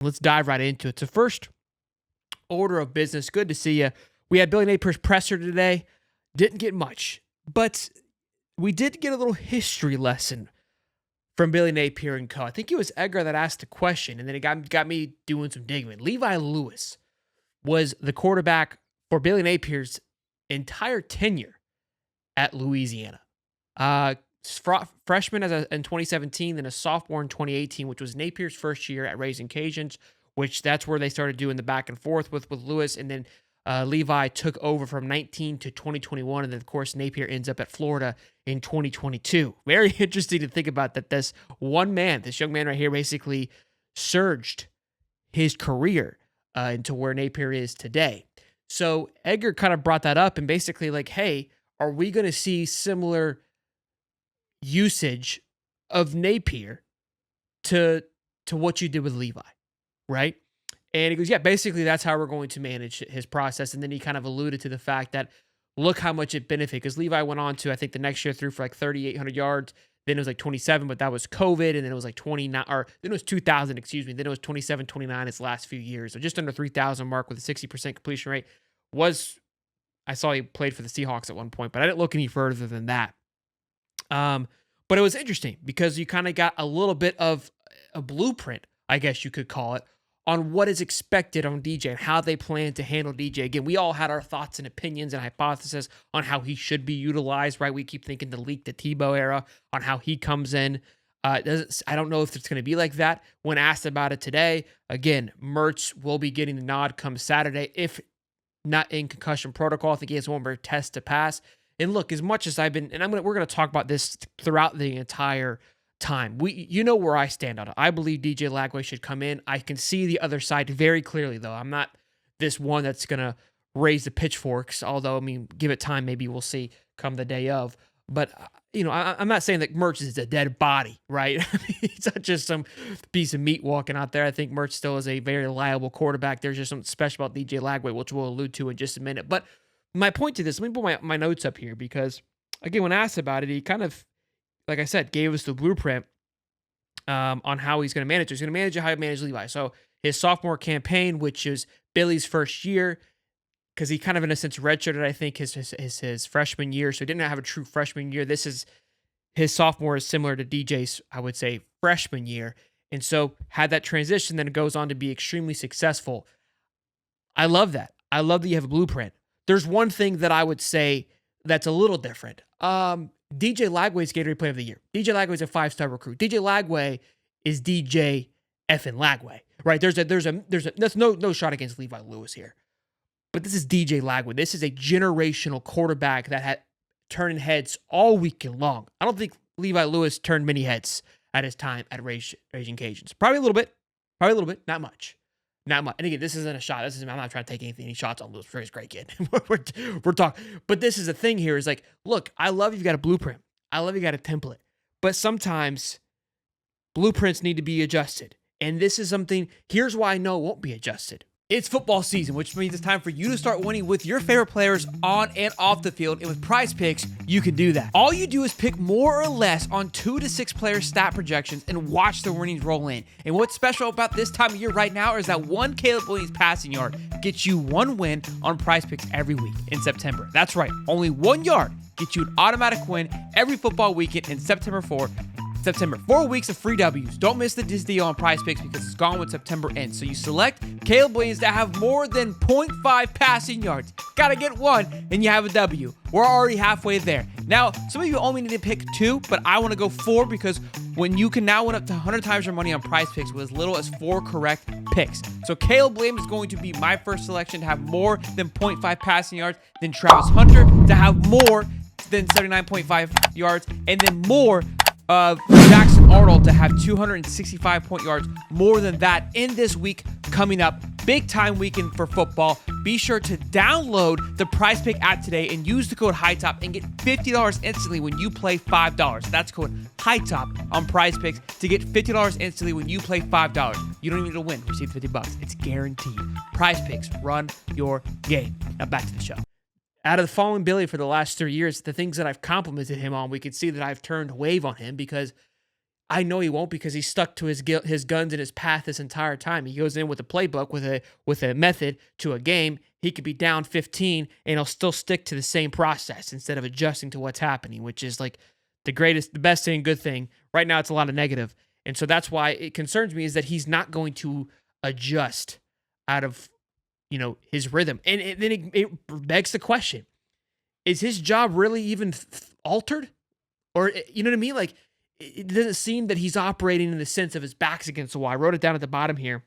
Let's dive right into it. So first order of business, good to see you. We had Billy Napier's presser today. Didn't get much, but we did get a little history lesson from Billy Napier and co. I think it was Edgar that asked the question, and then it got me doing some digging. Levi Lewis was the quarterback for Billy Napier's entire tenure at Louisiana. Freshman in 2017, then a sophomore in 2018, which was Napier's first year at Raising Cajuns, which that's where they started doing the back and forth with Lewis, and then Levi took over from 19 to 2021, and then, of course, Napier ends up at Florida in 2022. Very interesting to think about that this young man right here, basically surged his career into where Napier is today. So Edgar kind of brought that up and basically like, hey, are we going to see similar usage of Napier to what you did with Levi, right? And he goes, yeah, basically that's how we're going to manage his process. And then he kind of alluded to the fact that look how much it benefited, because Levi went on to, I think the next year threw for like 3,800 yards. Then it was like 27, but that was COVID. And then it was like 29, or then it was 2,000, excuse me. Then it was 27, 29 his last few years. So just under 3,000 mark with a 60% completion rate. I saw he played for the Seahawks at one point, but I didn't look any further than that. But it was interesting because you kind of got a little bit of a blueprint, I guess you could call it, on what is expected on DJ and how they plan to handle DJ. Again, we all had our thoughts and opinions and hypotheses on how he should be utilized, right? We keep thinking the leak to Tebow era on how he comes in. I don't know if it's going to be like that. When asked about it today, again, Mertz will be getting the nod come Saturday, if not in concussion protocol. I think he has one more test to pass. And look, as much as I've been, and we're going to talk about this throughout the entire time. You know where I stand on it. I believe DJ Lagways should come in. I can see the other side very clearly, though. I'm not this one that's going to raise the pitchforks, although, I mean, give it time. Maybe we'll see come the day of. But, I'm not saying that Mertz is a dead body, right? He's not just some piece of meat walking out there. I think Mertz still is a very reliable quarterback. There's just something special about DJ Lagway, which we'll allude to in just a minute. But my point to this, let me put my notes up here because, again, when asked about it, he kind of, like I said, gave us the blueprint on how he's going to manage it. He's going to manage how he managed Levi. So his sophomore campaign, which is Billy's first year, because he kind of, in a sense, redshirted, I think, his freshman year. So he didn't have a true freshman year. His sophomore is similar to DJ's, I would say, freshman year. And so had that transition, then it goes on to be extremely successful. I love that. I love that you have a blueprint. There's one thing that I would say that's a little different. DJ Lagway's Gatorade Player of the Year. DJ Lagway's a 5-star recruit. DJ Lagway is DJ effing Lagway, right? There's no shot against Levi Lewis here. But this is DJ Lagway. This is a generational quarterback that had turning heads all weekend long. I don't think Levi Lewis turned many heads at his time at Raging Cajuns. Probably a little bit, not much. Not much. And again, this isn't a shot. I'm not trying to take any shots on Lewis. He's a great kid. we're talking. But this is the thing here is like, look, I love you've got a blueprint. I love you got a template. But sometimes blueprints need to be adjusted. And this is something, here's why I know it won't be adjusted. It's football season, which means it's time for you to start winning with your favorite players on and off the field. And with PrizePicks, you can do that. All you do is pick more or less on 2 to 6 player stat projections and watch the winnings roll in. And what's special about this time of year right now is that one Caleb Williams passing yard gets you one win on PrizePicks every week in September. That's right, only 1 yard gets you an automatic win every football weekend in September 4 weeks of free W's. Don't miss this deal on PrizePicks because it's gone when September ends. So you select Caleb Williams to have more than 0.5 passing yards. Gotta get one, and you have a W. We're already halfway there. Now, some of you only need to pick 2, but I want to go 4 because when you can now win up to 100 times your money on PrizePicks with as little as 4 correct picks. So Caleb Williams is going to be my first selection to have more than 0.5 passing yards, then Travis Hunter to have more than 79.5 yards, and then more Jackson Arnold to have 265 point yards, more than that in this week coming up. Big time weekend for football. Be sure to download the PrizePick app today and use the code Hightop and get $50 instantly when you play $5. That's code Hightop on PrizePicks to get $50 instantly when you play $5. You don't even need to win. Receive $50. It's guaranteed. PrizePicks, run your game. Now back to the show. Out of the following Billy for the last 3 years, the things that I've complimented him on, we can see that I've turned wave on him because I know he won't because he's stuck to his guns and his path this entire time. He goes in with a playbook, with a method to a game. He could be down 15 and he'll still stick to the same process instead of adjusting to what's happening, which is like the best thing, good thing. Right now, it's a lot of negative. And so that's why it concerns me is that he's not going to adjust out of, his rhythm. And then it begs the question, is his job really even altered? Or, you know what I mean? Like, it doesn't seem that he's operating in the sense of his back's against the wall. I wrote it down at the bottom here.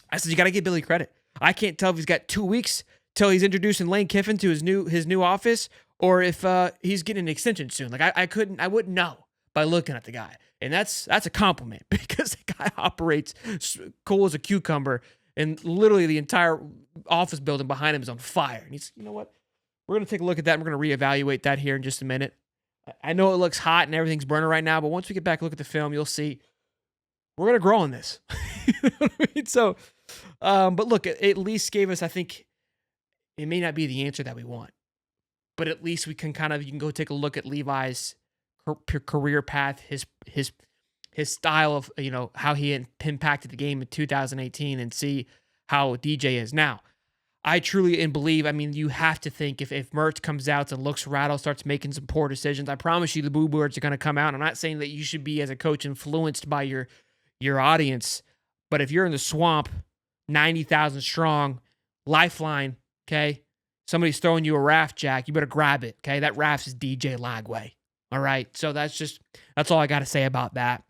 I said, you got to give Billy credit. I can't tell if he's got 2 weeks till he's introducing Lane Kiffin to his new office, or if he's getting an extension soon. Like I wouldn't know by looking at the guy. And that's a compliment because the guy operates cool as a cucumber, and literally the entire office building behind him is on fire. And he's, you know what? We're going to take a look at that. And we're going to reevaluate that here in just a minute. I know it looks hot and everything's burning right now, but once we get back and look at the film, you'll see we're going to grow on this. You know what I mean? So, but look, it at least gave us, I think, it may not be the answer that we want, but at least we can you can go take a look at Levi's career path, his style of, how he impacted the game in 2018 and see how DJ is now. I truly believe, you have to think if Mertz comes out and looks rattled, starts making some poor decisions, I promise you the boo words are going to come out. I'm not saying that you should be, as a coach, influenced by your audience, but if you're in the swamp, 90,000 strong, lifeline, okay, somebody's throwing you a raft, Jack, you better grab it, okay? That raft is DJ Lagway, all right? So that's all I got to say about that.